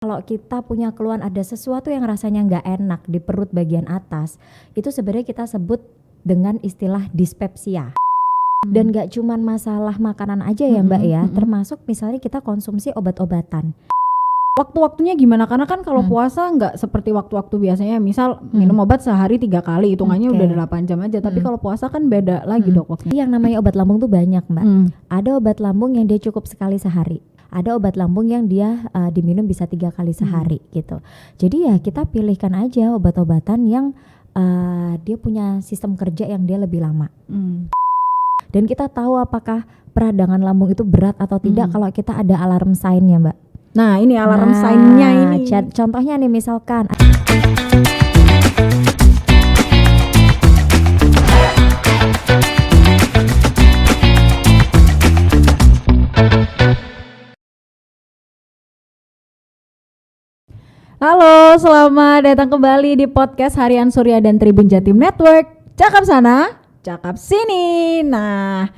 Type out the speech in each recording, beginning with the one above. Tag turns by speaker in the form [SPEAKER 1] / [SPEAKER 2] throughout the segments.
[SPEAKER 1] Kalau kita punya keluhan ada sesuatu yang rasanya nggak enak di perut bagian atas, itu sebenarnya kita sebut dengan istilah dispepsia. Dan nggak cuman masalah makanan aja ya Mbak ya, termasuk misalnya kita konsumsi obat-obatan.
[SPEAKER 2] Waktu-waktunya gimana? Karena kan kalau puasa nggak seperti waktu-waktu biasanya, misal minum obat sehari 3 kali, hitungannya udah 8 jam aja. Tapi kalau puasa kan beda lagi dok waktunya.
[SPEAKER 1] Yang namanya obat lambung tuh banyak Mbak. Ada obat lambung yang dia cukup sekali sehari. Ada obat lambung yang dia diminum bisa 3 kali sehari gitu. Jadi ya kita pilihkan aja obat-obatan yang dia punya sistem kerja yang dia lebih lama. Dan kita tahu apakah peradangan lambung itu berat atau tidak kalau kita ada alarm sign-nya Mbak.
[SPEAKER 2] Nah ini alarm sign-nya ini.
[SPEAKER 1] Contohnya nih misalkan.
[SPEAKER 2] Halo, selamat datang kembali di podcast Harian Surya dan Tribun Jatim Network. Cakap sana, cakap sini. Nah,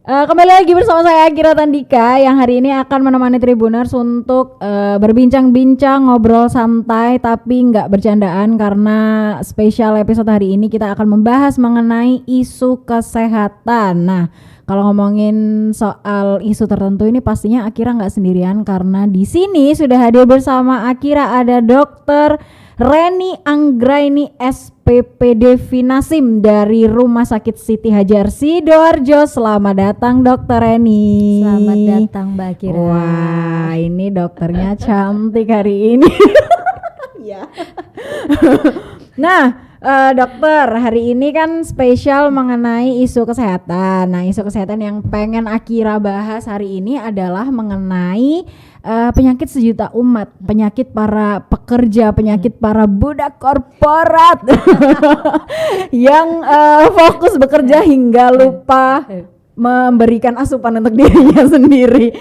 [SPEAKER 2] kembali lagi bersama saya Akira Tandika yang hari ini akan menemani Tribuners untuk berbincang-bincang, ngobrol santai tapi nggak bercandaan karena spesial episode hari ini kita akan membahas mengenai isu kesehatan. Nah, kalau ngomongin soal isu tertentu ini pastinya Akira nggak sendirian karena di sini sudah hadir bersama Akira ada Dr. Reni Anggraini SPPD Finasim dari Rumah Sakit Siti Hajar Sidoarjo. Selamat datang Dr. Reni.
[SPEAKER 1] Selamat datang Mbak Akira.
[SPEAKER 2] Wah, ini dokternya cantik hari ini. Ya. Nah, dokter, hari ini kan spesial mengenai isu kesehatan. Nah, isu kesehatan yang pengen Akira bahas hari ini adalah mengenai penyakit sejuta umat, penyakit para pekerja, penyakit para budak korporat yang fokus bekerja hingga lupa memberikan asupan untuk dirinya sendiri.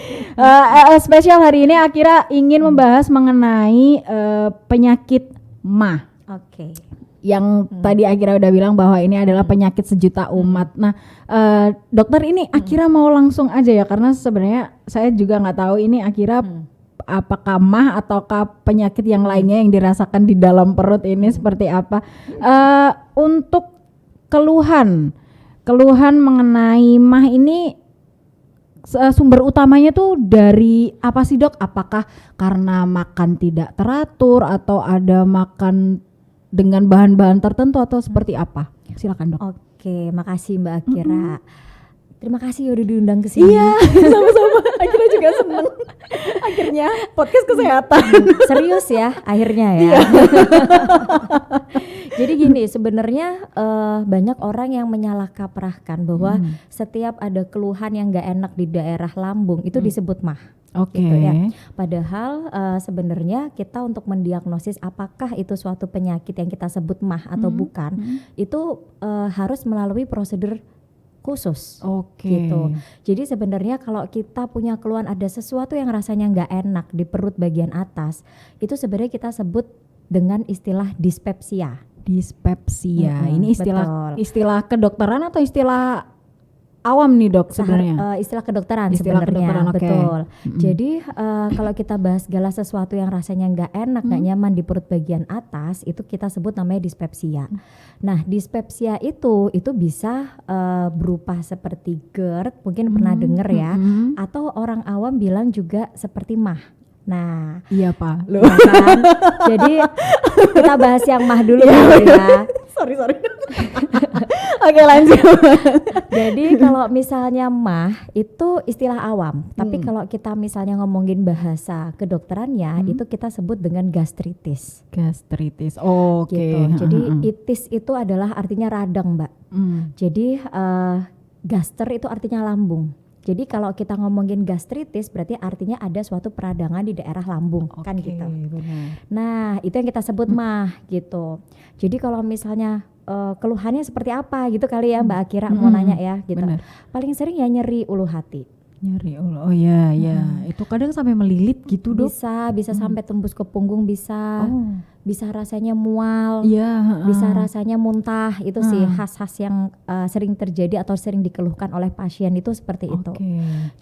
[SPEAKER 2] Spesial hari ini Akira ingin membahas mengenai penyakit MAH.
[SPEAKER 1] Oke.
[SPEAKER 2] Yang tadi Akira udah bilang bahwa ini adalah penyakit sejuta umat. Nah, dokter ini Akira mau langsung aja ya karena sebenarnya saya juga nggak tahu ini Akira apakah MAH ataukah penyakit yang lainnya yang dirasakan di dalam perut ini seperti apa. Untuk keluhan mengenai MAH ini sumber utamanya tuh dari apa sih dok? Apakah karena makan tidak teratur atau ada makan dengan bahan-bahan tertentu atau seperti apa? Silakan dok.
[SPEAKER 1] Oke, makasih Mbak Akira. Terima kasih udah diundang ke sini.
[SPEAKER 2] Iya, sama-sama. Akira juga seneng. Akhirnya podcast kesehatan.
[SPEAKER 1] Serius ya, akhirnya ya.
[SPEAKER 2] Iya.
[SPEAKER 1] Jadi gini, sebenarnya banyak orang yang menyalahkaprahkan bahwa setiap ada keluhan yang nggak enak di daerah lambung itu disebut MAH.
[SPEAKER 2] Oke.
[SPEAKER 1] Gitu ya. Padahal sebenarnya kita untuk mendiagnosis apakah itu suatu penyakit yang kita sebut MAH atau bukan, itu harus melalui prosedur khusus. Gitu. Jadi sebenarnya kalau kita punya keluhan ada sesuatu yang rasanya nggak enak di perut bagian atas, itu sebenarnya kita sebut dengan istilah dispepsia.
[SPEAKER 2] Dispepsia. Ini istilah kedokteran atau istilah awam nih dok sebenarnya?
[SPEAKER 1] Istilah kedokteran sebenarnya, betul. Jadi kalau kita bahas segala sesuatu yang rasanya nggak enak, nggak nyaman di perut bagian atas, itu kita sebut namanya dispepsia. Nah, dispepsia itu bisa berupa seperti GERD, mungkin pernah dengar ya, atau orang awam bilang juga seperti MAH. Nah,
[SPEAKER 2] iya Pak.
[SPEAKER 1] Ya kan? Jadi kita bahas yang MAH dulu ya.
[SPEAKER 2] Sorry. Oke, lanjut.
[SPEAKER 1] Jadi kalau misalnya MAH itu istilah awam, tapi kalau kita misalnya ngomongin bahasa kedokterannya itu kita sebut dengan gastritis.
[SPEAKER 2] Gastritis. Oke.
[SPEAKER 1] Gitu. Jadi itis itu adalah artinya radang, Mbak. Jadi gaster itu artinya lambung. Jadi kalau kita ngomongin gastritis berarti artinya ada suatu peradangan di daerah lambung, kan gitu.
[SPEAKER 2] Benar.
[SPEAKER 1] Nah, itu yang kita sebut MAH gitu. Jadi kalau misalnya keluhannya seperti apa gitu kali ya Mbak Akira mau nanya ya gitu.
[SPEAKER 2] Benar.
[SPEAKER 1] Paling sering ya nyeri ulu hati.
[SPEAKER 2] Nyeri oh ya itu kadang sampai melilit gitu Dok.
[SPEAKER 1] Bisa sampai tembus ke punggung, bisa rasanya mual,
[SPEAKER 2] iya,
[SPEAKER 1] bisa rasanya muntah. Itu sih khas-khas yang sering terjadi atau sering dikeluhkan oleh pasien itu seperti itu.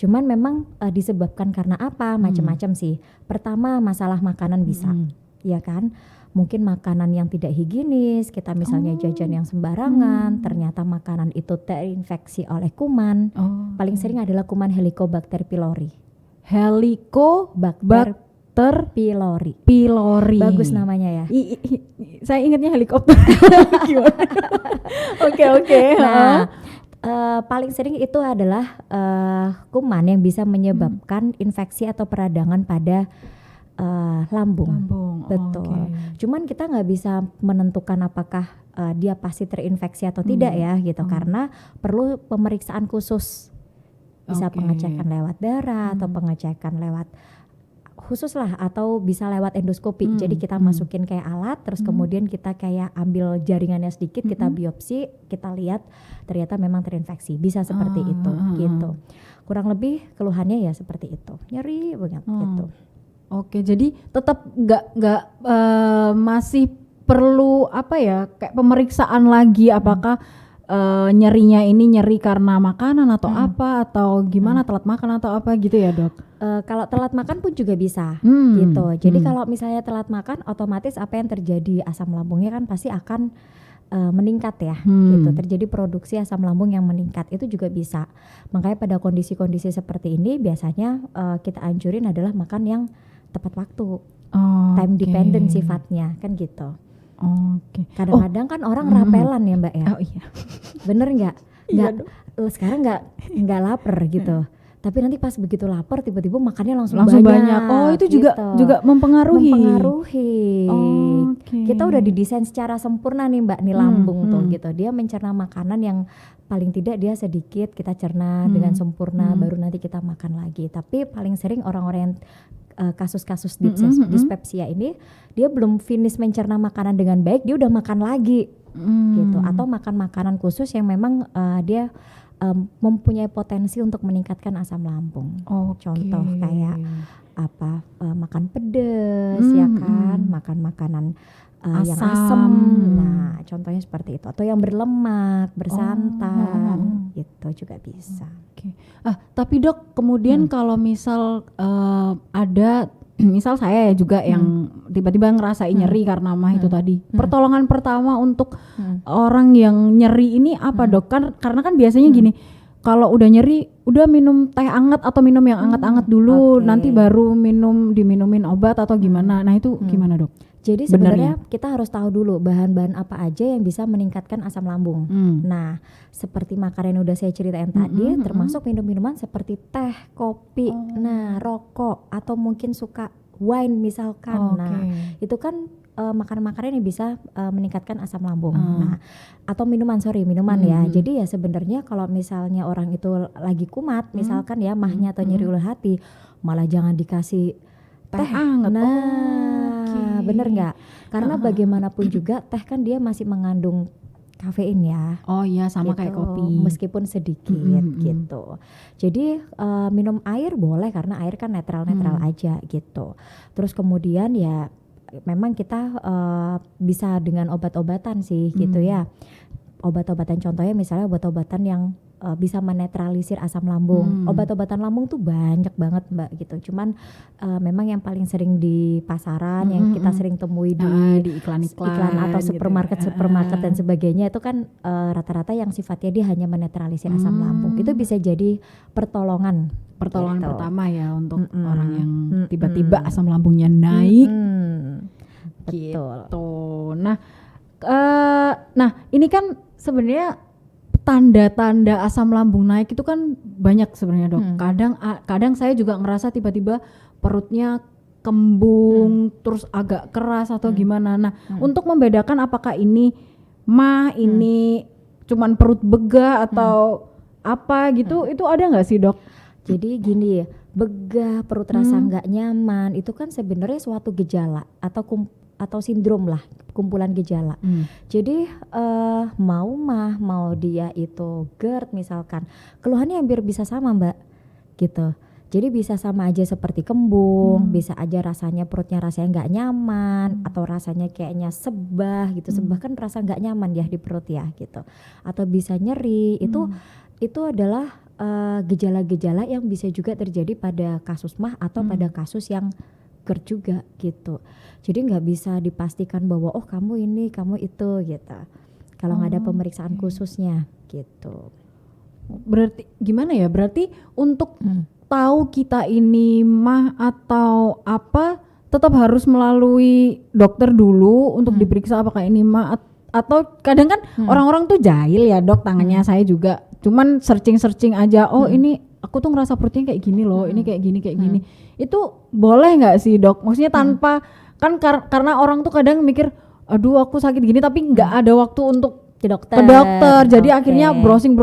[SPEAKER 1] Cuman memang disebabkan karena apa? Macam-macam sih. Pertama masalah makanan bisa, ya kan? Mungkin makanan yang tidak higienis, kita misalnya jajan yang sembarangan, ternyata makanan itu terinfeksi oleh kuman. Paling sering adalah kuman Helicobacter pylori.
[SPEAKER 2] Helicobacter pylori.
[SPEAKER 1] Bagus namanya ya.
[SPEAKER 2] Saya ingatnya helikopter. Oke.
[SPEAKER 1] Nah, paling sering itu adalah kuman yang bisa menyebabkan infeksi atau peradangan pada lambung. Betul. Cuman kita nggak bisa menentukan apakah dia pasti terinfeksi atau tidak ya gitu, karena perlu pemeriksaan khusus. Bisa pengecekan lewat darah atau pengecekan lewat khusus lah, atau bisa lewat endoskopi. Jadi kita masukin kayak alat, terus kemudian kita kayak ambil jaringannya sedikit, kita biopsi, kita lihat ternyata memang terinfeksi. Bisa seperti itu gitu. Kurang lebih keluhannya ya seperti itu. Nyeri banget gitu.
[SPEAKER 2] Oke, jadi tetap nggak masih perlu apa ya, kayak pemeriksaan lagi apakah nyerinya ini nyeri karena makanan atau apa, atau gimana, telat makan atau apa gitu ya Dok?
[SPEAKER 1] Kalau telat makan pun juga bisa gitu. Jadi kalau misalnya telat makan, otomatis apa yang terjadi, asam lambungnya kan pasti akan meningkat ya gitu. Terjadi produksi asam lambung yang meningkat, itu juga bisa. Makanya pada kondisi-kondisi seperti ini biasanya kita anjurin adalah makan yang tepat waktu, time dependent sifatnya kan gitu. Kadang-kadang kan orang rapelan ya Mbak ya. Bener nggak? Sekarang nggak lapar gitu. Tapi nanti pas begitu lapar tiba-tiba makannya langsung banyak.
[SPEAKER 2] Itu
[SPEAKER 1] gitu.
[SPEAKER 2] juga mempengaruhi.
[SPEAKER 1] Kita udah didesain secara sempurna nih Mbak, nih lambung tuh gitu. Dia mencerna makanan yang paling tidak dia sedikit kita cerna dengan sempurna, baru nanti kita makan lagi. Tapi paling sering orang-orang yang kasus-kasus dispepsia ini, dia belum finish mencerna makanan dengan baik, dia udah makan lagi gitu. Atau makan makanan khusus yang memang dia mempunyai potensi untuk meningkatkan asam lambung. Contoh kayak apa, makan pedas ya kan, makan makanan yang asam. Nah, contohnya seperti itu. Atau yang berlemak, bersantan, gitu juga bisa.
[SPEAKER 2] Tapi Dok, kemudian kalau misal ada, misal saya juga yang tiba-tiba ngerasain nyeri karena mah itu tadi, pertolongan pertama untuk orang yang nyeri ini apa Dok? Karena kan biasanya gini, kalau udah nyeri, udah minum teh hangat atau minum yang hangat-hangat dulu, nanti baru diminumin obat atau gimana. Nah itu gimana Dok?
[SPEAKER 1] Jadi sebenarnya kita harus tahu dulu bahan-bahan apa aja yang bisa meningkatkan asam lambung. Nah, seperti makanan yang udah saya ceritain tadi, termasuk minum-minuman seperti teh, kopi, rokok, atau mungkin suka wine misalkan. Nah, itu kan makanan-makanan yang bisa meningkatkan asam lambung. Nah, atau minuman ya. Jadi ya sebenarnya kalau misalnya orang itu lagi kumat, misalkan ya mahnya atau nyeri ulu hati, malah jangan dikasih teh hangat. Bener nggak? Karena bagaimanapun juga teh kan dia masih mengandung kafein ya.
[SPEAKER 2] Sama
[SPEAKER 1] gitu,
[SPEAKER 2] kayak kopi.
[SPEAKER 1] Meskipun sedikit gitu. Jadi minum air boleh karena air kan netral aja gitu. Terus kemudian ya memang kita bisa dengan obat-obatan sih gitu ya. Obat-obatan contohnya misalnya obat-obatan yang bisa menetralisir asam lambung. Obat-obatan lambung tuh banyak banget Mbak gitu. Cuman memang yang paling sering di pasaran, yang kita sering temui di iklan atau supermarket dan sebagainya, itu kan rata-rata yang sifatnya dia hanya menetralisir asam lambung. Itu bisa jadi pertolongan gitu.
[SPEAKER 2] Pertama ya untuk orang yang tiba-tiba asam lambungnya naik. Betul. Nah ini kan sebenarnya tanda-tanda asam lambung naik itu kan banyak sebenarnya Dok. Kadang saya juga ngerasa tiba-tiba perutnya kembung, terus agak keras atau gimana. Nah, untuk membedakan apakah ini ini cuman perut begah atau apa gitu, itu ada nggak sih Dok?
[SPEAKER 1] Jadi gini ya, begah, perut rasa nggak nyaman, itu kan sebenarnya suatu gejala atau sindrom lah, kumpulan gejala. Jadi mau dia itu GERD misalkan, keluhannya hampir bisa sama Mbak gitu. Jadi bisa sama aja seperti kembung, bisa aja rasanya perutnya rasanya nggak nyaman, atau rasanya kayaknya sebah gitu. Sebah kan rasa nggak nyaman ya di perut ya gitu. Atau bisa nyeri, itu adalah gejala-gejala yang bisa juga terjadi pada kasus MAH atau pada kasus yang GERD juga gitu. Jadi nggak bisa dipastikan bahwa oh kamu ini, kamu itu gitu. Kalau nggak ada pemeriksaan khususnya gitu.
[SPEAKER 2] Berarti gimana ya? Berarti untuk tahu kita ini MAH atau apa tetap harus melalui dokter dulu untuk diperiksa apakah ini MAH atau kadang kan orang-orang tuh jahil ya dok, tangannya saya juga cuman searching aja, oh ini aku tuh ngerasa perutnya kayak gini loh, ini kayak gini. Itu boleh nggak sih dok? Maksudnya tanpa kan karena orang tuh kadang mikir aduh aku sakit gini tapi nggak ada waktu untuk ke dokter. Jadi akhirnya browsing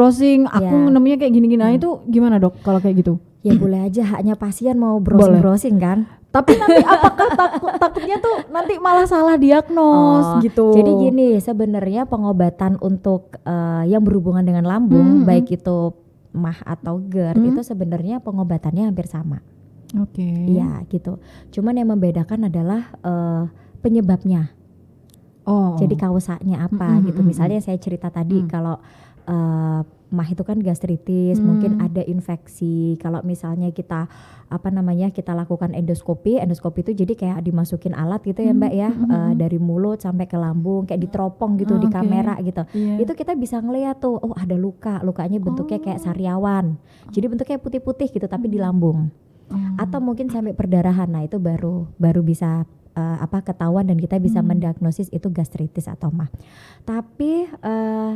[SPEAKER 2] aku namanya kayak gini. Nah itu gimana dok kalau kayak gitu?
[SPEAKER 1] Ya boleh aja, haknya pasien mau browsing kan.
[SPEAKER 2] Tapi nanti apakah takutnya tuh nanti malah salah diagnos gitu.
[SPEAKER 1] Jadi gini, sebenarnya pengobatan untuk yang berhubungan dengan lambung, baik itu MAH atau GERD, itu sebenarnya pengobatannya hampir sama.
[SPEAKER 2] Oke.
[SPEAKER 1] Iya gitu. Cuman yang membedakan adalah penyebabnya. Jadi kausanya apa gitu. Misalnya saya cerita tadi kalau MAH itu kan gastritis, mungkin ada infeksi. Kalau misalnya kita kita lakukan endoskopi itu jadi kayak dimasukin alat gitu ya Mbak ya, dari mulut sampai ke lambung kayak diteropong gitu di kamera gitu. Itu kita bisa ngeliat tuh, oh ada lukanya bentuknya kayak sariawan. Jadi bentuknya putih-putih gitu tapi di lambung. Atau mungkin sampai perdarahan. Nah, itu baru bisa ketahuan dan kita bisa mendiagnosis itu gastritis atau MAH. Tapi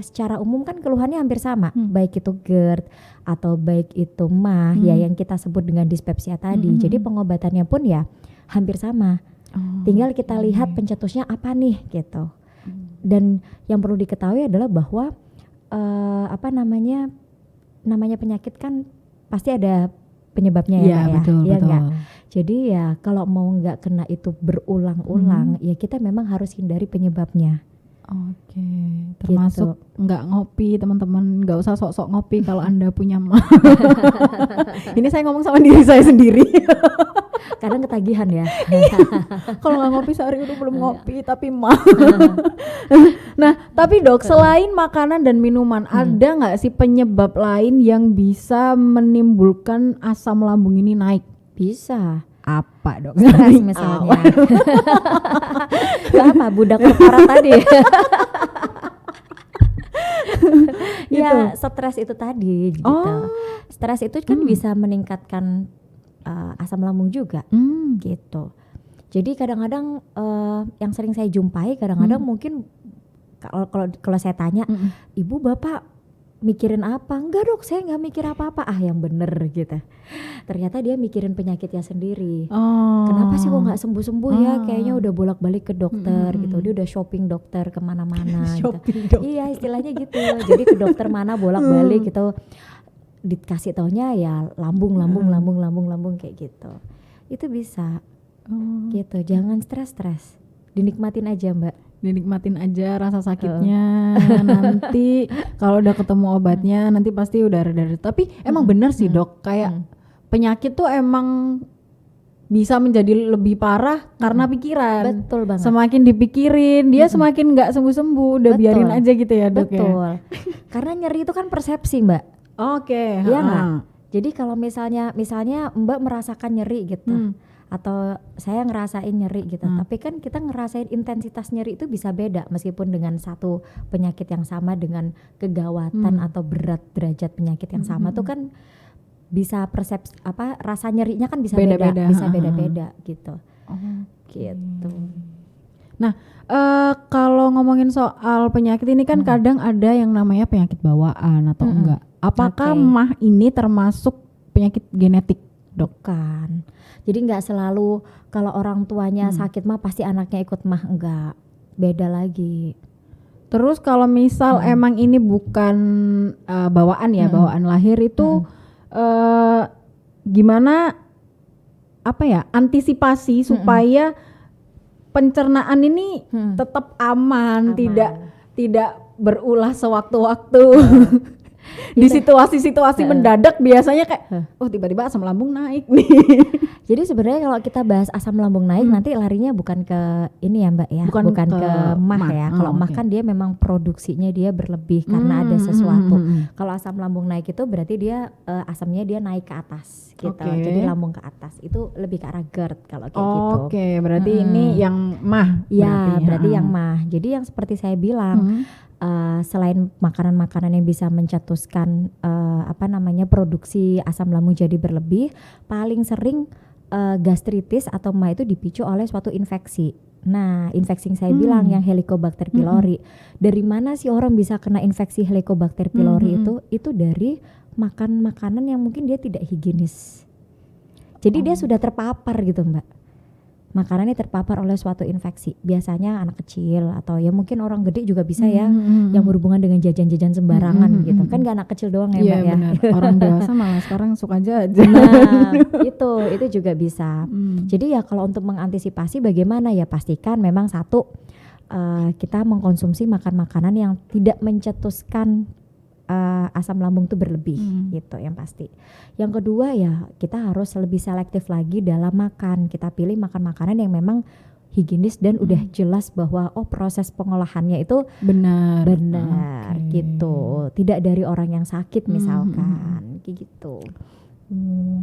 [SPEAKER 1] secara umum kan keluhannya hampir sama, baik itu GERD atau baik itu MAH ya yang kita sebut dengan dispepsia tadi. Jadi pengobatannya pun ya hampir sama. Tinggal kita lihat pencetusnya apa nih gitu. Dan yang perlu diketahui adalah bahwa namanya penyakit kan pasti ada penyebabnya ya,
[SPEAKER 2] betul,
[SPEAKER 1] ya
[SPEAKER 2] betul.
[SPEAKER 1] Enggak? Jadi ya kalau mau nggak kena itu berulang-ulang, ya kita memang harus hindari penyebabnya.
[SPEAKER 2] Oke, termasuk nggak ngopi teman-teman, nggak usah sok-sok ngopi kalau Anda punya MAH. Ini saya ngomong sama diri saya sendiri.
[SPEAKER 1] Kadang ketagihan ya.
[SPEAKER 2] Kalau nggak ngopi sehari udah belum ngopi tapi MAH. Nah, tapi dok selain makanan dan minuman, ada nggak sih penyebab lain yang bisa menimbulkan asam lambung ini naik?
[SPEAKER 1] Bisa.
[SPEAKER 2] Apa dok?
[SPEAKER 1] Stres misalnya. Apa budak korporat tadi? Ya stres itu tadi gitu. Stres itu kan bisa meningkatkan asam lambung juga gitu. Jadi kadang-kadang yang sering saya jumpai kadang-kadang mungkin kalau saya tanya, ibu bapak mikirin apa? Enggak dok, saya nggak mikir apa-apa. Yang bener gitu. Ternyata dia mikirin penyakitnya sendiri. Kenapa sih kok nggak sembuh-sembuh ya? Kayaknya udah bolak-balik ke dokter gitu. Dia udah shopping dokter kemana-mana. Gitu. Iya istilahnya gitu. Jadi ke dokter mana bolak-balik gitu. Dikasih taunya ya lambung kayak gitu. Itu bisa. Gitu. Jangan stres. Dinikmatin aja Mbak.
[SPEAKER 2] Dinikmatin aja rasa sakitnya. Nanti kalau udah ketemu obatnya nanti pasti udah reda. Tapi emang bener sih dok, kayak penyakit tuh emang bisa menjadi lebih parah karena pikiran.
[SPEAKER 1] Betul banget.
[SPEAKER 2] Semakin dipikirin dia semakin nggak sembuh-sembuh. Udah biarin aja gitu ya dok.
[SPEAKER 1] Betul. Karena nyeri itu kan persepsi Mbak.
[SPEAKER 2] Oke.
[SPEAKER 1] Iya nggak? Jadi kalau misalnya Mbak merasakan nyeri gitu. Atau saya ngerasain nyeri gitu, tapi kan kita ngerasain intensitas nyeri itu bisa beda meskipun dengan satu penyakit yang sama dengan kegawatan atau berat derajat penyakit yang sama tuh kan bisa persepsi rasa nyerinya kan bisa beda-beda, bisa beda-beda gitu. Gitu.
[SPEAKER 2] Nah, kalau ngomongin soal penyakit ini kan kadang ada yang namanya penyakit bawaan atau enggak. Apakah MAH ini termasuk penyakit genetik?
[SPEAKER 1] Bukan. Jadi nggak selalu kalau orang tuanya sakit MAH pasti anaknya ikut MAH, enggak. Beda lagi.
[SPEAKER 2] Terus kalau misal emang ini bukan bawaan ya, bawaan lahir itu gimana antisipasi supaya pencernaan ini tetap aman, tidak berulah sewaktu-waktu. Di situasi-situasi mendadak biasanya kayak oh tiba-tiba asam lambung naik nih.
[SPEAKER 1] Jadi sebenarnya kalau kita bahas asam lambung naik nanti larinya bukan ke ini ya Mbak ya, bukan ke mah ya. Kalau mah kan dia memang produksinya dia berlebih karena ada sesuatu. Kalau asam lambung naik itu berarti dia asamnya dia naik ke atas gitu. Jadi lambung ke atas itu lebih ke arah GERD kalau kayak gitu.
[SPEAKER 2] Oke, berarti ini yang mah.
[SPEAKER 1] Ya, berarti yang mah. Jadi yang seperti saya bilang selain makanan-makanan yang bisa mencetuskan produksi asam lambung jadi berlebih, paling sering gastritis atau mah itu dipicu oleh suatu infeksi. Nah, infeksi yang saya bilang yang Helicobacter pylori. Dari mana sih orang bisa kena infeksi Helicobacter pylori itu dari makan makanan yang mungkin dia tidak higienis. Jadi dia sudah terpapar gitu, Mbak. Makanannya terpapar oleh suatu infeksi. Biasanya anak kecil atau ya mungkin orang gede juga bisa ya yang berhubungan dengan jajan-jajan sembarangan gitu. Kan gak anak kecil doang ya Mbak ya.
[SPEAKER 2] Benar. Orang dewasa malah sekarang suka jajan.
[SPEAKER 1] Nah, itu juga bisa. Jadi ya kalau untuk mengantisipasi bagaimana ya pastikan memang satu kita mengkonsumsi makanan-makanan yang tidak mencetuskan asam lambung itu berlebih gitu yang pasti. Yang kedua ya kita harus lebih selektif lagi dalam makan. Kita pilih makan makanan yang memang higienis dan udah jelas bahwa proses pengolahannya itu benar gitu. Tidak dari orang yang sakit misalkan gitu.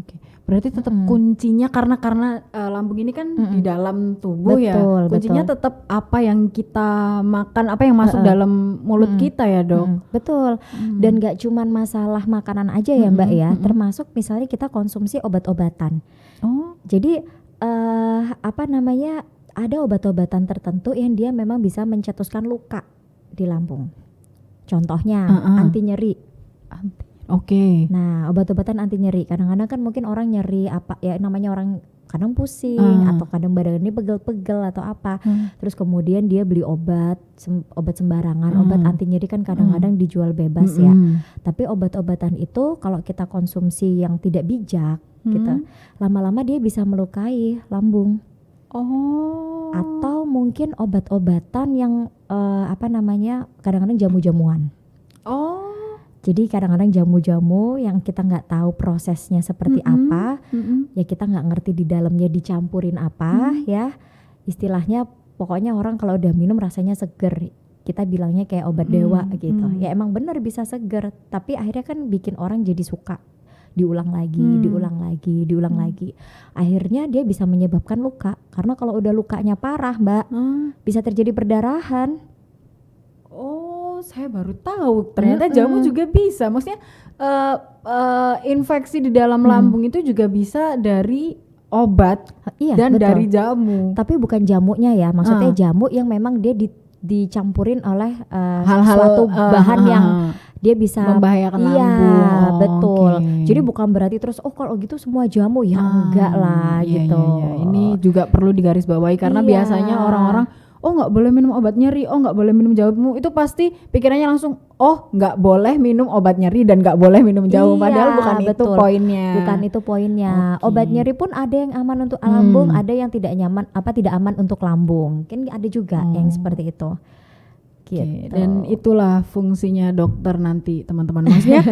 [SPEAKER 2] Oke. Berarti tetap kuncinya karena lambung ini kan di dalam tubuh kuncinya tetap apa yang kita makan, apa yang masuk dalam mulut kita ya Dok.
[SPEAKER 1] Betul. Dan gak cuman masalah makanan aja ya Mbak ya, termasuk misalnya kita konsumsi obat-obatan. Jadi ada obat-obatan tertentu yang dia memang bisa mencetuskan luka di lambung. Contohnya anti nyeri.
[SPEAKER 2] Oke.
[SPEAKER 1] Nah, obat-obatan anti nyeri kadang-kadang kan mungkin orang nyeri namanya orang kadang pusing atau kadang badannya pegel-pegel atau apa. Terus kemudian dia beli obat sembarangan, obat anti nyeri kan kadang-kadang dijual bebas ya. Tapi obat-obatan itu kalau kita konsumsi yang tidak bijak gitu, lama-lama dia bisa melukai lambung. Atau mungkin obat-obatan yang kadang-kadang jamu-jamuan. Jadi kadang-kadang jamu-jamu yang kita nggak tahu prosesnya seperti apa, ya kita nggak ngerti di dalamnya dicampurin apa ya. Istilahnya pokoknya orang kalau udah minum rasanya seger. Kita bilangnya kayak obat dewa gitu. Ya emang benar bisa seger, tapi akhirnya kan bikin orang jadi suka. Diulang lagi. Akhirnya dia bisa menyebabkan luka. Karena kalau udah lukanya parah, Mbak, bisa terjadi perdarahan.
[SPEAKER 2] Saya baru tahu ternyata jamu juga bisa. Maksudnya infeksi di dalam lambung itu juga bisa dari obat dan betul. Dari jamu.
[SPEAKER 1] Tapi bukan jamunya ya, maksudnya jamu yang memang dia dicampurin oleh
[SPEAKER 2] hal-hal
[SPEAKER 1] suatu bahan yang dia bisa
[SPEAKER 2] membahayakan lambung.
[SPEAKER 1] Iya, betul. Jadi bukan berarti terus kalau gitu semua jamu ya enggak lah gitu.
[SPEAKER 2] Iya. Ini juga perlu digarisbawahi karena biasanya orang-orang nggak boleh minum obat nyeri, nggak boleh minum jamu, itu pasti pikirannya langsung nggak boleh minum obat nyeri dan nggak boleh minum jamu, padahal bukan itu poinnya.
[SPEAKER 1] Bukan itu poinnya. Obat nyeri pun ada yang aman untuk lambung, ada yang tidak aman untuk lambung. Kan ada juga yang seperti itu. Gitu.
[SPEAKER 2] Dan itulah fungsinya dokter nanti teman-teman. Maksudnya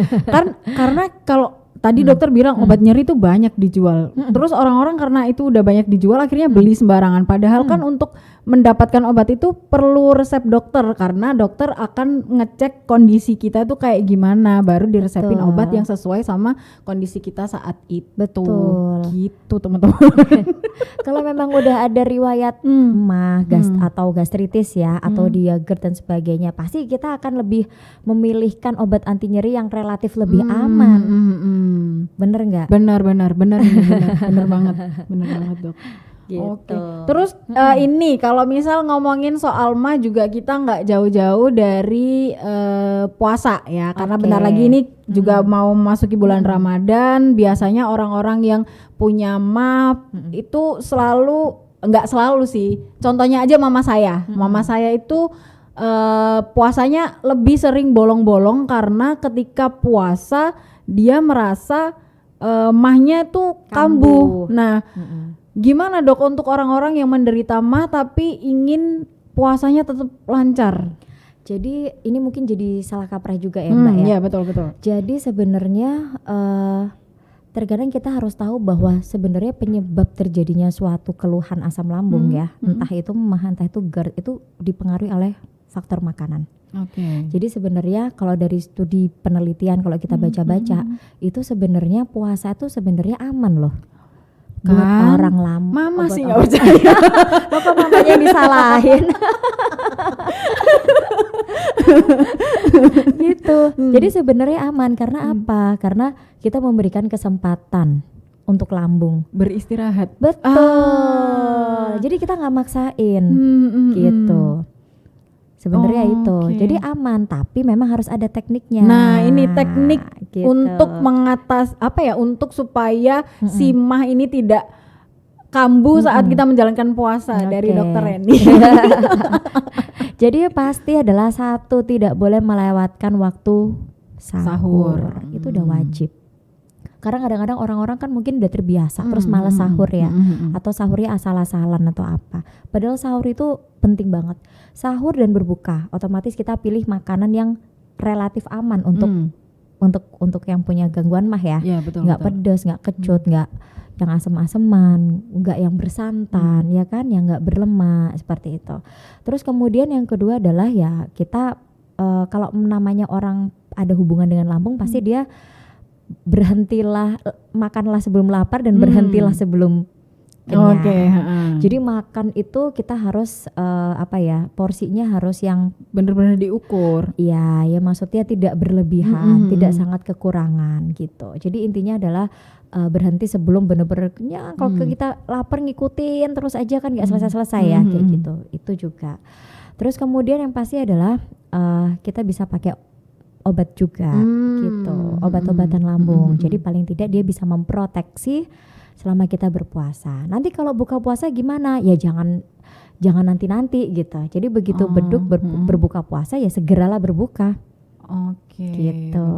[SPEAKER 2] karena kalau tadi dokter bilang obat nyeri itu banyak dijual. Terus orang-orang karena itu udah banyak dijual akhirnya beli sembarangan. Padahal kan untuk mendapatkan obat itu perlu resep dokter karena dokter akan ngecek kondisi kita tuh kayak gimana baru diresepin obat yang sesuai sama kondisi kita saat itu.
[SPEAKER 1] Betul.
[SPEAKER 2] Gitu teman-teman.
[SPEAKER 1] Kalau memang udah ada riwayat mah atau gastritis ya atau dia GERD dan sebagainya, pasti kita akan lebih memilihkan obat anti nyeri yang relatif lebih aman. Bener nggak?
[SPEAKER 2] Benar banget Dok.
[SPEAKER 1] Gitu.
[SPEAKER 2] Oke. Terus ini kalau misal ngomongin soal mah juga kita nggak jauh-jauh dari puasa ya karena bentar lagi ini juga mau masuki bulan Ramadan. Biasanya orang-orang yang punya mah itu nggak selalu sih. Contohnya aja mama saya itu puasanya lebih sering bolong-bolong karena ketika puasa dia merasa mahnya tuh kambuh. Nah, gimana Dok untuk orang-orang yang menderita mah tapi ingin puasanya tetap lancar?
[SPEAKER 1] Jadi ini mungkin jadi salah kaprah juga ya Mbak ya.
[SPEAKER 2] Iya betul.
[SPEAKER 1] Jadi sebenarnya terkadang kita harus tahu bahwa sebenarnya penyebab terjadinya suatu keluhan asam lambung ya, entah itu memah, entah itu GERD, itu dipengaruhi oleh faktor makanan.
[SPEAKER 2] Oke.
[SPEAKER 1] Jadi sebenarnya kalau dari studi penelitian, kalau kita baca-baca, itu sebenarnya puasa itu sebenarnya aman loh. Buat
[SPEAKER 2] Kan?
[SPEAKER 1] orang lama.
[SPEAKER 2] Mama sih nggak percaya.
[SPEAKER 1] Loh, kok mamanya disalahin? Gitu. Jadi sebenarnya aman karena apa? Karena kita memberikan kesempatan untuk lambung
[SPEAKER 2] Beristirahat.
[SPEAKER 1] betul. Jadi kita nggak maksain gitu. Sebenarnya itu. Jadi aman, tapi memang harus ada tekniknya.
[SPEAKER 2] Nah, ini teknik
[SPEAKER 1] gitu.
[SPEAKER 2] untuk untuk supaya si mah ini tidak kambuh saat kita menjalankan puasa dari Dokter Reni.
[SPEAKER 1] Jadi pasti adalah satu, tidak boleh melewatkan waktu sahur. Itu udah wajib. Karena kadang-kadang orang-orang kan mungkin udah terbiasa terus malas sahur ya, atau sahurnya asal-asalan atau apa. Padahal sahur itu penting banget. Sahur dan berbuka, otomatis kita pilih makanan yang relatif aman untuk yang punya gangguan mah ya. Nggak pedas, nggak kecut, nggak yang asem-aseman, nggak yang bersantan, ya kan, yang nggak berlemak seperti itu. Terus kemudian yang kedua adalah ya kita kalau namanya orang ada hubungan dengan lambung pasti dia berhentilah, makanlah sebelum lapar dan berhentilah sebelum kenyang. Jadi makan itu kita harus porsinya harus yang
[SPEAKER 2] benar-benar diukur.
[SPEAKER 1] Iya, ya maksudnya tidak berlebihan, tidak sangat kekurangan gitu. Jadi intinya adalah berhenti sebelum benar-benar kenyang. Kalau kita lapar ngikutin terus aja kan nggak selesai-selesai ya kayak gitu. Itu juga. Terus kemudian yang pasti adalah kita bisa pakai obat juga gitu, obat-obatan lambung. Jadi paling tidak dia bisa memproteksi selama kita berpuasa. Nanti kalau buka puasa gimana? Ya jangan nanti-nanti gitu. Jadi begitu beduk berbuka puasa ya segeralah berbuka. Gitu.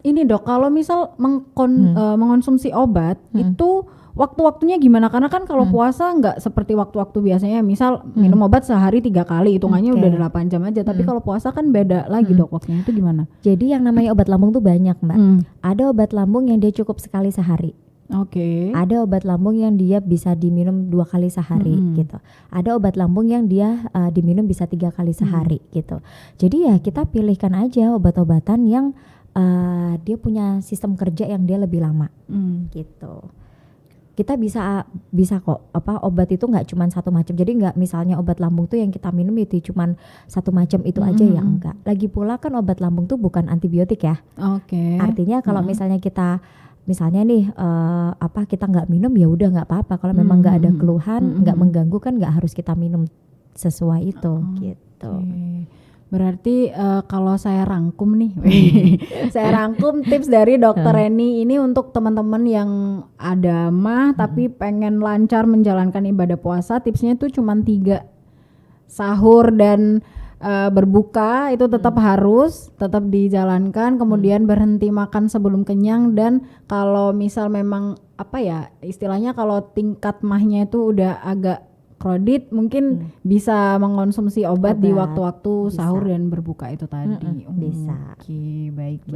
[SPEAKER 2] Ini Dok, kalau misal mengkonsumsi obat itu waktu-waktunya gimana? Karena kan kalau puasa nggak seperti waktu-waktu biasanya, misal minum obat sehari 3 kali, hitungannya udah 8 jam aja. Tapi kalau puasa kan beda lagi Dok, waktunya itu gimana?
[SPEAKER 1] Jadi yang namanya obat lambung tuh banyak Mbak. Ada obat lambung yang dia cukup sekali sehari. Ada obat lambung yang dia bisa diminum 2 kali sehari gitu. Ada obat lambung yang dia diminum bisa 3 kali sehari gitu. Jadi ya kita pilihkan aja obat-obatan yang dia punya sistem kerja yang dia lebih lama gitu. Kita bisa kok obat itu nggak cuma satu macam. Jadi nggak misalnya obat lambung tuh yang kita minum itu cuma satu macam itu aja ya, enggak. Lagi pula kan obat lambung tuh bukan antibiotik ya. Artinya kalau misalnya kita nih kita nggak minum ya udah nggak apa-apa. Kalau memang nggak ada keluhan, nggak mengganggu kan nggak harus kita minum sesuai itu gitu.
[SPEAKER 2] Berarti kalau saya rangkum nih, saya rangkum tips dari Dokter Reni ini untuk teman-teman yang ada mah tapi pengen lancar menjalankan ibadah puasa. Tipsnya tuh cuma 3, sahur dan berbuka itu tetap harus tetap dijalankan. Kemudian berhenti makan sebelum kenyang, dan kalau misal memang istilahnya kalau tingkat mahnya itu udah agak kredit mungkin bisa mengonsumsi obat di waktu-waktu sahur dan berbuka itu tadi.
[SPEAKER 1] Bisa.
[SPEAKER 2] Oke, baik.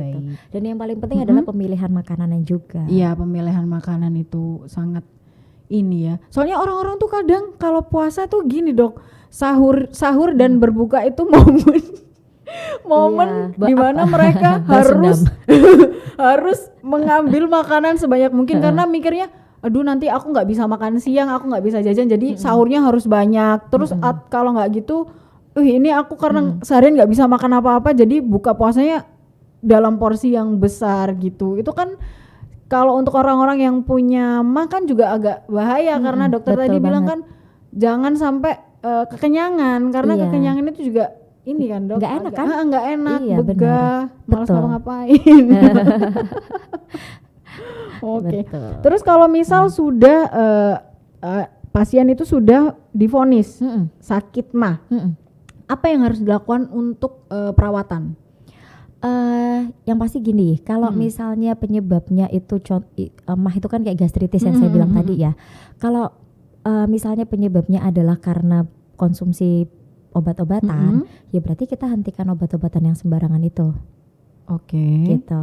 [SPEAKER 1] Dan yang paling penting adalah pemilihan makanannya juga.
[SPEAKER 2] Iya, pemilihan makanan itu sangat ini ya. Soalnya orang-orang tuh kadang kalau puasa tuh gini Dok, sahur dan berbuka itu momen di mana mereka harus mengambil makanan sebanyak mungkin karena mikirnya aduh nanti aku nggak bisa makan siang, aku nggak bisa jajan, jadi sahurnya harus banyak. Terus kalau nggak gitu, ini aku karena seharian nggak bisa makan apa-apa, jadi buka puasanya dalam porsi yang besar gitu. Itu kan kalau untuk orang-orang yang punya makan juga agak bahaya karena dokter tadi bilang kan jangan sampai kekenyangan, karena kekenyangan itu juga ini kan Dok,
[SPEAKER 1] nggak enak kan?
[SPEAKER 2] Nggak enak,
[SPEAKER 1] iya,
[SPEAKER 2] begah, malas ngapa-ngapain. Oke. Terus kalau misal sudah pasien itu sudah divonis sakit mah, apa yang harus dilakukan untuk perawatan?
[SPEAKER 1] Yang pasti gini, kalau misalnya penyebabnya itu mah itu kan kayak gastritis yang saya bilang tadi ya. Kalau misalnya penyebabnya adalah karena konsumsi obat-obatan, ya berarti kita hentikan obat-obatan yang sembarangan itu.
[SPEAKER 2] Oke.
[SPEAKER 1] Gitu.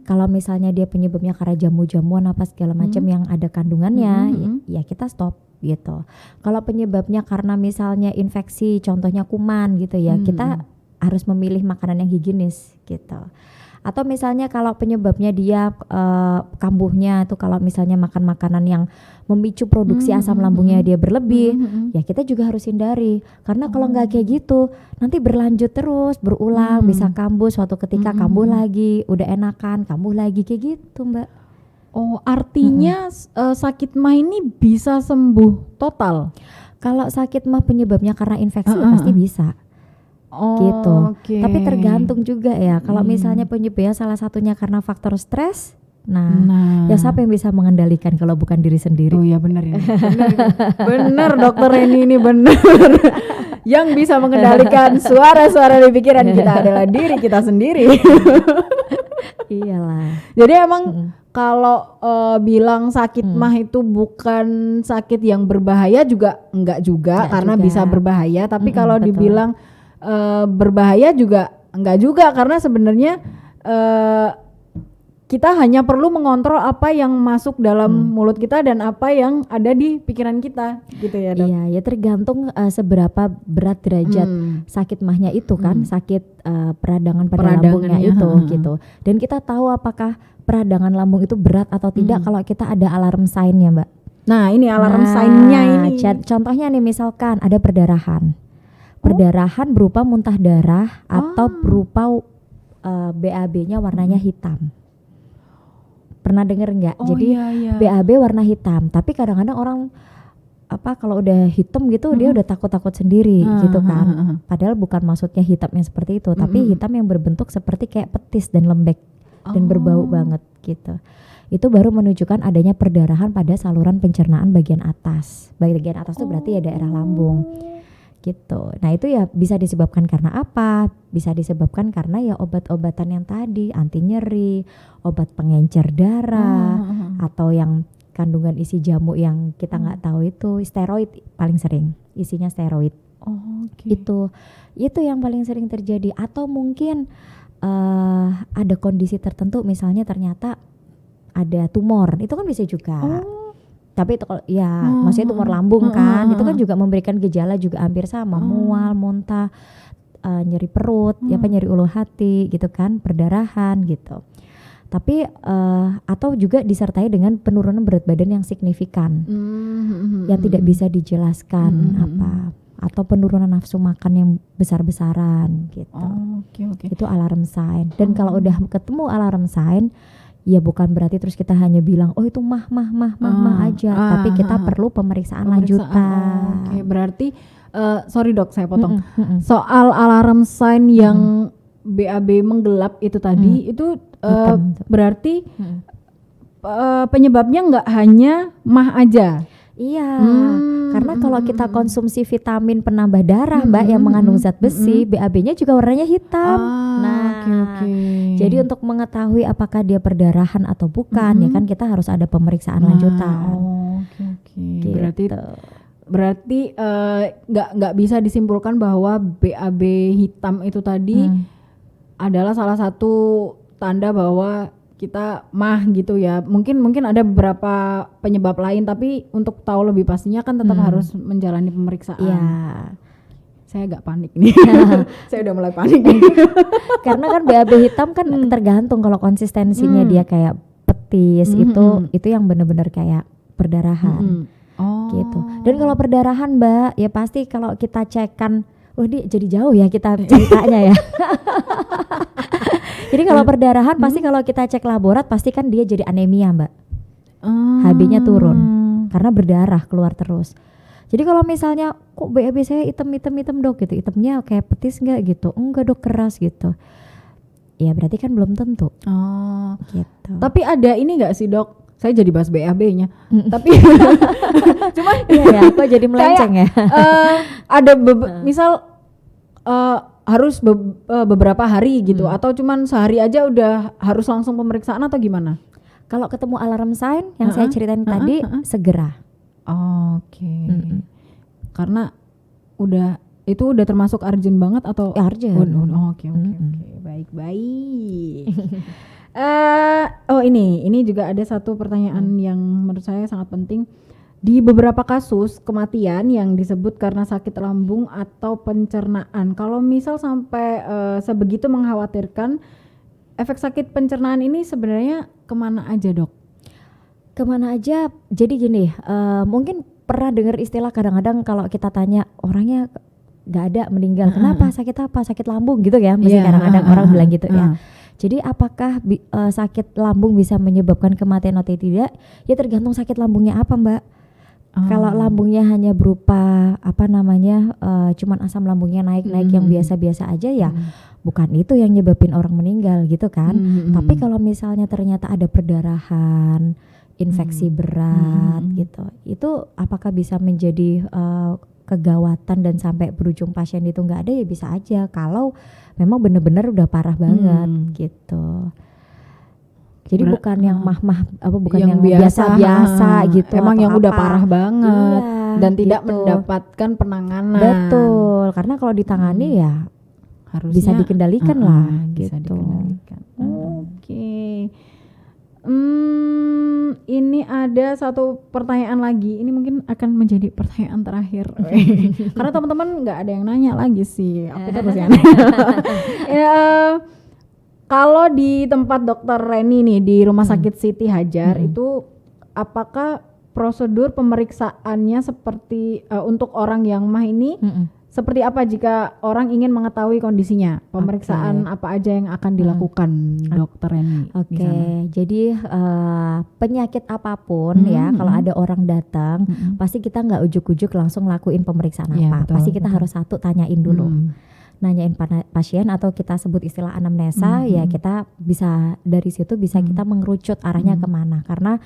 [SPEAKER 1] Kalau misalnya dia penyebabnya karena jamu-jamuan apa segala macam yang ada kandungannya, ya kita stop gitu. Kalau penyebabnya karena misalnya infeksi, contohnya kuman gitu ya, kita harus memilih makanan yang higienis gitu. Atau misalnya kalau penyebabnya dia kambuhnya tuh kalau misalnya makan makanan yang memicu produksi asam lambungnya dia berlebih, ya kita juga harus hindari. Karena kalau nggak kayak gitu, nanti berlanjut terus, berulang, bisa kambuh suatu ketika kambuh lagi, udah enakan kambuh lagi kayak gitu, Mbak.
[SPEAKER 2] Oh, artinya sakit mah ini bisa sembuh total?
[SPEAKER 1] Kalau sakit mah penyebabnya karena infeksi pasti bisa. Gitu.
[SPEAKER 2] Okay.
[SPEAKER 1] Tapi tergantung juga ya. Kalau misalnya penyebabnya salah satunya karena faktor stres, nah, ya siapa yang bisa mengendalikan kalau bukan diri sendiri?
[SPEAKER 2] Oh ya benar ini. Benar dokter ini benar. Yang bisa mengendalikan suara-suara di pikiran kita adalah diri kita sendiri.
[SPEAKER 1] Iyalah.
[SPEAKER 2] Jadi emang kalau bilang sakit mah itu bukan sakit yang berbahaya juga enggak juga karena bisa berbahaya. Tapi kalau dibilang berbahaya juga enggak juga karena sebenarnya kita hanya perlu mengontrol apa yang masuk dalam mulut kita dan apa yang ada di pikiran kita gitu ya dok.
[SPEAKER 1] Iya ya tergantung seberapa berat derajat sakit mahnya itu kan, sakit peradangan pada lambungnya itu gitu. Dan kita tahu apakah peradangan lambung itu berat atau tidak kalau kita ada alarm sign-nya, Mbak.
[SPEAKER 2] Nah ini alarm sign-nya ini.
[SPEAKER 1] Contohnya nih misalkan ada perdarahan. Perdarahan berupa muntah darah atau berupa BAB-nya warnanya hitam. Pernah denger nggak? Jadi BAB warna hitam, tapi kadang-kadang orang kalau udah hitam gitu dia udah takut-takut sendiri gitu kan. Padahal bukan maksudnya hitam yang seperti itu, tapi hitam yang berbentuk seperti kayak petis dan lembek dan berbau banget gitu. Itu baru menunjukkan adanya perdarahan pada saluran pencernaan bagian atas. Bagian atas itu berarti ya daerah lambung. Gitu. Nah itu ya bisa disebabkan karena apa? Bisa disebabkan karena ya obat-obatan yang tadi, anti nyeri, obat pengencer darah, atau yang kandungan isi jamu yang kita nggak tahu itu steroid paling sering, isinya steroid. Itu yang paling sering terjadi. Atau mungkin ada kondisi tertentu, misalnya ternyata ada tumor, itu kan bisa juga. Tapi itu maksudnya tumor lambung kan, itu kan juga memberikan gejala juga hampir sama, mual, muntah, nyeri perut, nyeri ulu hati gitu kan, perdarahan gitu. Tapi atau juga disertai dengan penurunan berat badan yang signifikan, yang tidak bisa dijelaskan atau penurunan nafsu makan yang besar-besaran gitu. Itu alarm sign. Dan kalau udah ketemu alarm sign, ya bukan berarti terus kita hanya bilang oh itu mah aja, tapi kita perlu pemeriksaan lanjutan.
[SPEAKER 2] Berarti sorry dok saya potong. Soal alarm sign yang BAB menggelap itu tadi itu berarti penyebabnya nggak hanya mah aja.
[SPEAKER 1] Iya, karena kalau kita konsumsi vitamin penambah darah Mbak yang mengandung zat besi, BAB-nya juga warnanya hitam. Jadi untuk mengetahui apakah dia perdarahan atau bukan, ya kan kita harus ada pemeriksaan lanjutan. Gitu.
[SPEAKER 2] Berarti nggak bisa disimpulkan bahwa BAB hitam itu tadi adalah salah satu tanda bahwa kita mah gitu ya. Mungkin ada beberapa penyebab lain, tapi untuk tahu lebih pastinya kan tetap harus menjalani pemeriksaan.
[SPEAKER 1] Iya.
[SPEAKER 2] Saya agak panik nih. Saya udah mulai panik nih.
[SPEAKER 1] Karena kan BAB hitam kan tergantung, kalau konsistensinya dia kayak petis itu yang benar-benar kayak perdarahan. Gitu. Dan kalau perdarahan Mbak, ya pasti kalau kita cekkan, ini jadi jauh ya kita ceritanya ya. Jadi kalau perdarahan pasti kalau kita cek laborat pasti kan dia jadi anemia Mbak. HB-nya turun karena berdarah keluar terus. Jadi kalau misalnya kok BAB saya hitam dok gitu, hitamnya kayak petis nggak gitu? Enggak dok, keras gitu. Ya berarti kan belum tentu. Gitu.
[SPEAKER 2] Tapi ada ini nggak sih dok? Saya jadi bahas BAB-nya. Tapi cuman
[SPEAKER 1] ya aku jadi melenceng ya.
[SPEAKER 2] Ada misal harus beberapa hari gitu atau cuman sehari aja udah harus langsung pemeriksaan atau gimana?
[SPEAKER 1] Kalau ketemu alarm sign yang saya ceritain tadi segera.
[SPEAKER 2] Karena udah itu udah termasuk urgent banget atau
[SPEAKER 1] urgent?
[SPEAKER 2] Oke. Baik. Ini juga ada satu pertanyaan yang menurut saya sangat penting. Di beberapa kasus kematian yang disebut karena sakit lambung atau pencernaan, kalau misal sampai sebegitu mengkhawatirkan, efek sakit pencernaan ini sebenarnya kemana aja, Dok?
[SPEAKER 1] Kemana aja? Jadi gini, mungkin pernah dengar istilah kadang-kadang kalau kita tanya orangnya nggak ada meninggal, kenapa? Sakit apa? Sakit lambung gitu ya? Mesti kadang-kadang orang bilang gitu ya. Jadi apakah sakit lambung bisa menyebabkan kematian atau tidak? Ya tergantung sakit lambungnya apa, Mbak. Kalau lambungnya hanya berupa cuman asam lambungnya naik-naik yang biasa-biasa aja ya, bukan itu yang nyebabin orang meninggal gitu kan. Tapi kalau misalnya ternyata ada perdarahan, infeksi berat gitu, itu apakah bisa menjadi kegawatan dan sampai berujung pasien itu nggak ada? Ya bisa aja kalau memang benar-benar udah parah banget gitu. Jadi bukan yang bukan yang biasa-biasa gitu.
[SPEAKER 2] Emang yang udah parah banget dan tidak mendapatkan penanganan.
[SPEAKER 3] Betul, karena kalau ditangani ya harusnya bisa dikendalikan lah
[SPEAKER 2] bisa
[SPEAKER 3] gitu.
[SPEAKER 2] Dikendalikan. Oke. Ini ada satu pertanyaan lagi. Ini mungkin akan menjadi pertanyaan terakhir. Karena teman-teman nggak ada yang nanya lagi sih. Aku terus yang kalau di tempat Dokter Reni nih di Rumah Sakit Siti Hajar itu apakah prosedur pemeriksaannya seperti untuk orang yang MAH ini seperti apa jika orang ingin mengetahui kondisinya? Pemeriksaan apa aja yang akan dilakukan Dokter Reni?
[SPEAKER 3] Jadi penyakit apapun ya kalau ada orang datang pasti kita nggak ujuk-ujuk langsung lakuin pemeriksaan apa. Pasti kita harus satu tanyain dulu. Nanyain pasien atau kita sebut istilah anamnesa ya kita bisa dari situ bisa kita mengerucut arahnya kemana, karena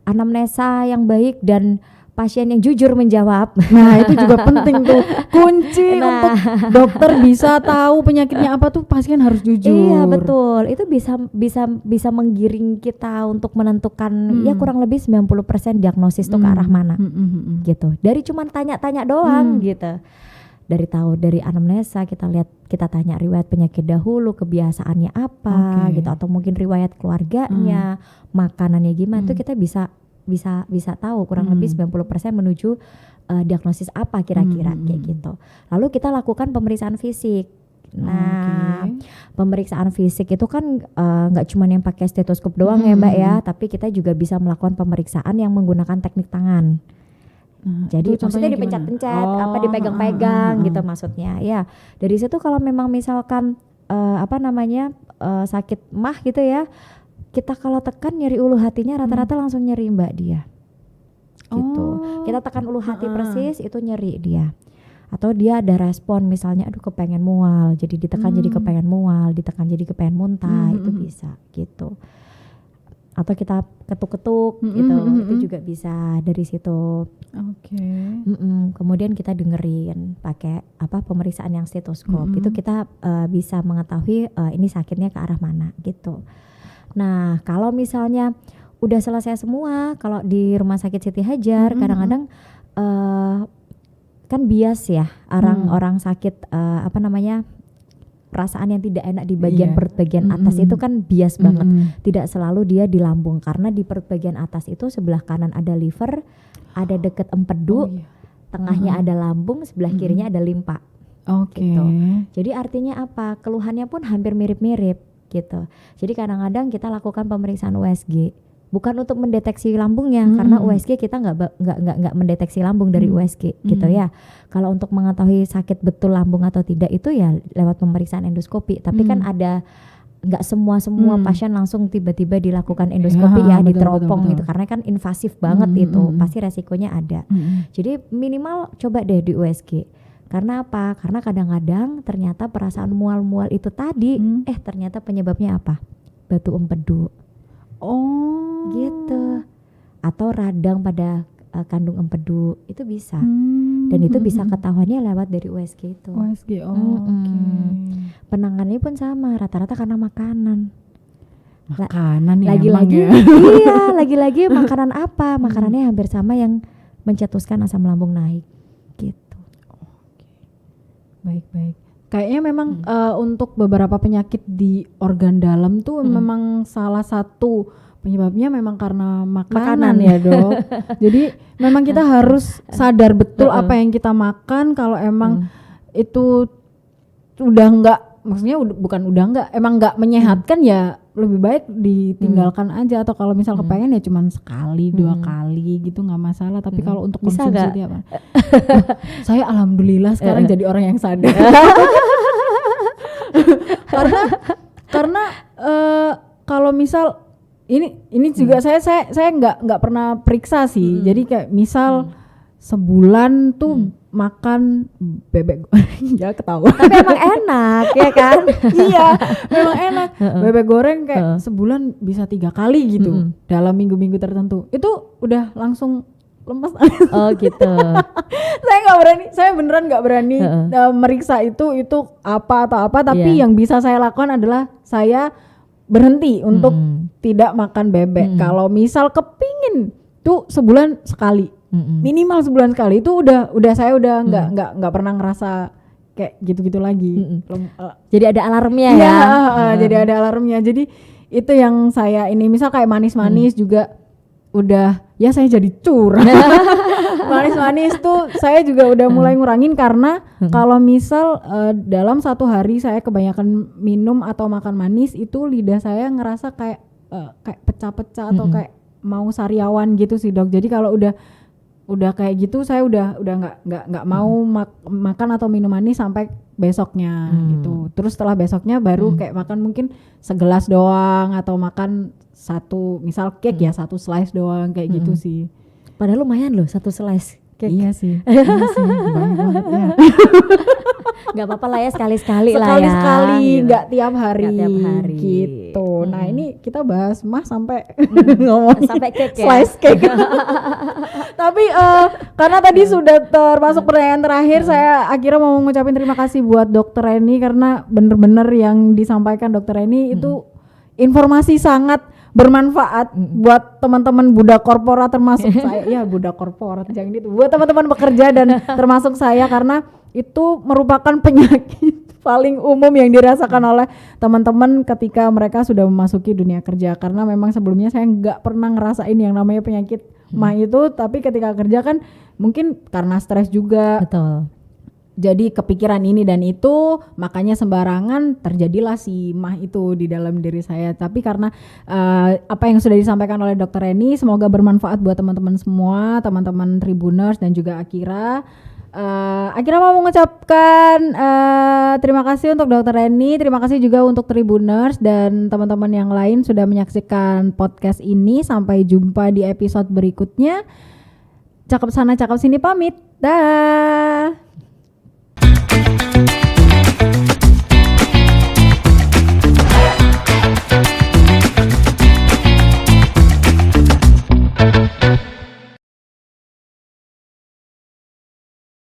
[SPEAKER 3] anamnesa yang baik dan pasien yang jujur menjawab
[SPEAKER 2] itu juga penting tuh kunci untuk dokter bisa tahu penyakitnya apa tuh pasien harus jujur.
[SPEAKER 3] Iya betul, itu bisa menggiring kita untuk menentukan ya kurang lebih 90% diagnosis tuh ke arah mana gitu, dari cuman tanya-tanya doang gitu. Dari anamnesa kita tanya riwayat penyakit dahulu, kebiasaannya apa gitu, atau mungkin riwayat keluarganya, makanannya gimana, itu kita bisa tahu kurang lebih 90% menuju diagnosis apa kira-kira kayak gitu. Lalu kita lakukan pemeriksaan fisik. Nah, pemeriksaan fisik itu kan nggak cuma yang pakai stetoskop doang ya Mbak ya, tapi kita juga bisa melakukan pemeriksaan yang menggunakan teknik tangan. Jadi maksudnya dipencet-pencet, dipegang-pegang gitu maksudnya. Ya, dari situ kalau memang misalkan sakit MAH gitu ya, kita kalau tekan nyeri ulu hatinya rata-rata langsung nyeri Mbak dia. Gitu. Kita tekan ulu hati persis itu nyeri dia. Atau dia ada respon misalnya aduh kepengen mual, jadi ditekan jadi kepengen mual, ditekan jadi kepengen muntah, itu bisa gitu. Atau kita ketuk-ketuk gitu, itu juga bisa dari situ. Kemudian kita dengerin pakai pemeriksaan yang stetoskop, itu kita bisa mengetahui ini sakitnya ke arah mana gitu. Nah kalau misalnya udah selesai semua, kalau di Rumah Sakit Siti Hajar kadang-kadang kan bias ya orang sakit perasaan yang tidak enak di bagian perut bagian atas itu kan bias banget. Tidak selalu dia di lambung, karena di perut bagian atas itu sebelah kanan ada liver, ada deket empedu, tengahnya ada lambung, sebelah kirinya ada limpa. Gitu. Jadi artinya apa? Keluhannya pun hampir mirip-mirip gitu. Jadi kadang-kadang kita lakukan pemeriksaan USG. Bukan untuk mendeteksi lambungnya, karena USG kita nggak mendeteksi lambung dari USG gitu ya. Kalau untuk mengetahui sakit betul lambung atau tidak itu ya lewat pemeriksaan endoskopi. Tapi kan ada nggak semua pasien langsung tiba-tiba dilakukan endoskopi diteropong gitu, karena kan invasif banget itu, pasti resikonya ada. Jadi minimal coba deh di USG. Karena apa? Karena kadang-kadang ternyata perasaan mual-mual itu tadi, ternyata penyebabnya apa? Batu empedu. Gitu. Atau radang pada kandung empedu itu bisa. Dan itu bisa ketahuannya lewat dari USG itu. Penanganannya pun sama, rata-rata karena makanan. Lagi-lagi iya, lagi-lagi makanan apa? Makanannya hampir sama yang mencetuskan asam lambung naik gitu.
[SPEAKER 2] Baik. Kayaknya memang untuk beberapa penyakit di organ dalam tuh memang salah satu penyebabnya memang karena makanan ya Dok. Jadi memang kita harus sadar betul apa yang kita makan. Kalau emang itu udah enggak, maksudnya bukan udah enggak, emang enggak menyehatkan ya lebih baik ditinggalkan aja. Atau kalau misal kepengen ya cuman sekali 2 kali gitu nggak masalah. Tapi kalau untuk konsumsi tiap hari, saya alhamdulillah sekarang jadi orang yang sadar. karena kalau misal ini juga saya nggak pernah periksa sih. Jadi kayak misal sebulan tuh makan bebek goreng ya ketawa.
[SPEAKER 3] Tapi emang enak ya kan?
[SPEAKER 2] Iya, memang enak. Bebek goreng kayak sebulan bisa 3 kali gitu dalam minggu-minggu tertentu. Itu udah langsung lemes.
[SPEAKER 3] Oh gitu.
[SPEAKER 2] Saya beneran nggak berani meriksa itu apa atau apa. Tapi yang bisa saya lakukan adalah saya berhenti untuk tidak makan bebek. Kalau misal kepingin tuh sebulan sekali. Minimal sebulan sekali itu udah saya udah nggak pernah ngerasa kayak gitu-gitu lagi.
[SPEAKER 3] Jadi ada alarmnya
[SPEAKER 2] ya. Jadi ada alarmnya. Jadi itu yang saya ini misal kayak manis-manis juga udah ya saya jadi curang. Manis-manis tuh saya juga udah mulai ngurangin karena kalau misal dalam 1 hari saya kebanyakan minum atau makan manis itu lidah saya ngerasa kayak pecah-pecah atau kayak mau sariawan gitu sih Dok. Jadi kalau udah kayak gitu saya udah nggak mau makan atau minum manis sampai besoknya gitu. Terus setelah besoknya baru kayak makan mungkin segelas doang atau makan misal cake ya 1 slice doang kayak gitu sih.
[SPEAKER 3] Padahal lumayan loh 1 slice cake.
[SPEAKER 2] Iya sih banyak banget ya.
[SPEAKER 3] Gak apa-apa lah ya sekali-sekali lah ya.
[SPEAKER 2] Sekali-sekali
[SPEAKER 3] gitu.
[SPEAKER 2] Gak tiap hari gitu. Nah ini kita bahas sampai ngomongin
[SPEAKER 3] sampai cake ya.
[SPEAKER 2] Slice cake. Tapi karena tadi sudah termasuk pertanyaan terakhir, saya akhirnya mau ngucapin terima kasih buat Dokter Reni karena bener-bener yang disampaikan Dokter Reni itu informasi sangat bermanfaat buat teman-teman budak korporat termasuk saya. Ya budak korporat jangan gitu. Buat teman-teman bekerja dan termasuk saya karena itu merupakan penyakit paling umum yang dirasakan oleh teman-teman ketika mereka sudah memasuki dunia kerja. Karena memang sebelumnya saya nggak pernah ngerasain yang namanya penyakit MAH itu, tapi ketika kerja kan mungkin karena stres juga.
[SPEAKER 3] Betul.
[SPEAKER 2] Jadi kepikiran ini dan itu, makanya sembarangan terjadilah si MAH itu di dalam diri saya. Tapi karena apa yang sudah disampaikan oleh Dokter Reni, semoga bermanfaat buat teman-teman semua, teman-teman Tribuners dan juga Akira. Akira mau mengucapkan terima kasih untuk Dokter Reni, terima kasih juga untuk Tribuners dan teman-teman yang lain sudah menyaksikan podcast ini. Sampai jumpa di episode berikutnya. Cakep sana, cakep sini pamit. Dah.